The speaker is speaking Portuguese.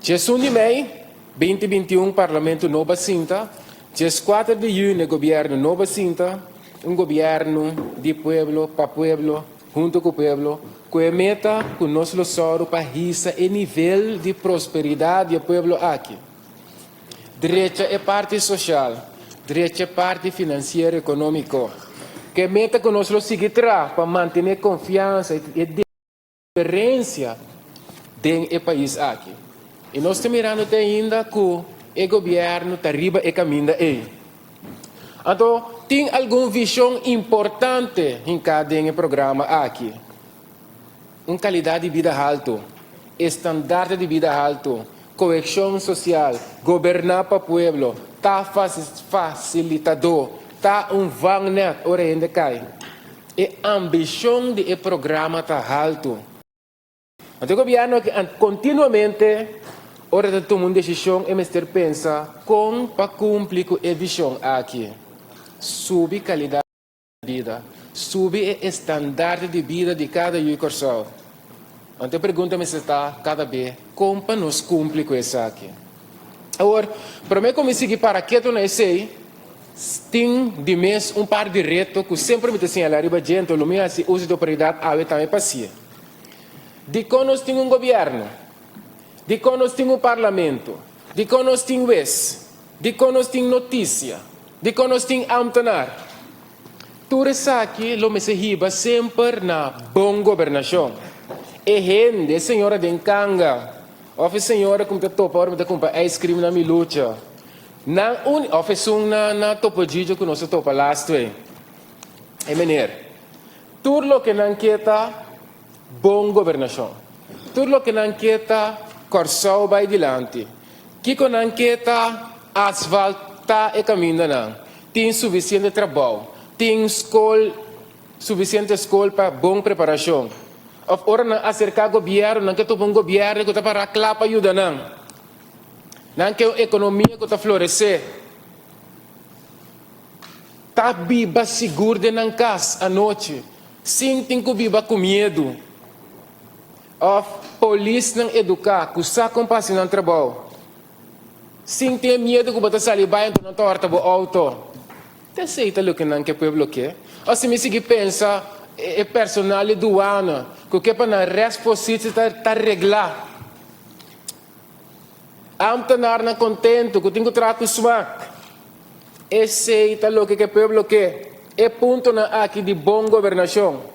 1 de maio 2021, Parlamento Nova Cinta. 4 de junho, Governo Nova Cinta. Governo de pueblo para pueblo, junto com o pueblo, com a meta que nós soro para risar o nível de prosperidade do pueblo aqui. Direita é parte social, direita é parte financeira e econômica. Que a meta que nós seguimos para manter confiança e diferença dentro do país aqui. E nós estamos mirando ainda que o governo está arriba e caminha aí. Então, tem alguma visão importante em cada programa aqui. Uma qualidade de vida alta, estandarte de vida alto, coesão social, governar para o povo, tá facilitador, tá vagnet, ora ainda cai. E a ambição do programa está alto. Então, o governo continuamente, ora de tomar uma decisão e mestre pensa como para cumprir com a visão aqui. Subir a qualidade de vida, subir o estandarte de vida de cada usuário. Então, pergunta-me se está cada vez como para nós cumprir com isso aqui. Agora, para mim, como seguir para que eu não sei, tem de mês par de retos que sempre me assinala a gente, o meu uso de autoridade, a também passia. De que nós temos governo, de que nós temos parlamento, de que nós temos juiz, de que nós temos notícia, de que nós temos ambtenar. Tudo isso aqui, lo me se riba sempre na boa governação. E gente, senhora de encanga, ou senhora como te topa, ora me compra ice cream na minha luta. Na topo gigio que nós topa last way. E menir, tudo que não quieta, boa governação. Tudo que não quieta, corso vai adiante. Que não quieta, asfalta e caminha não. Tem suficiente trabalho, tem suficiente escola para boa preparação. Ora não acercar o governo, não que tu bom governo que está para clap ajuda não. Não que a economia que está florescer. Tá viva seguro de não casa à noite. Sim, tem que viva com medo. A polícia não educar, que está compassando no trabalho. Sim, tem medo que você sair bem, não torta o auto. Você aceita o que não que o povo quer? Ou se me seguir pensa, é personal do ano, que é para na resposta está arreglar. Amtanar na contento, que tem que tratar suac. Aceita o que o povo quer. É ponto na aqui de boa governação.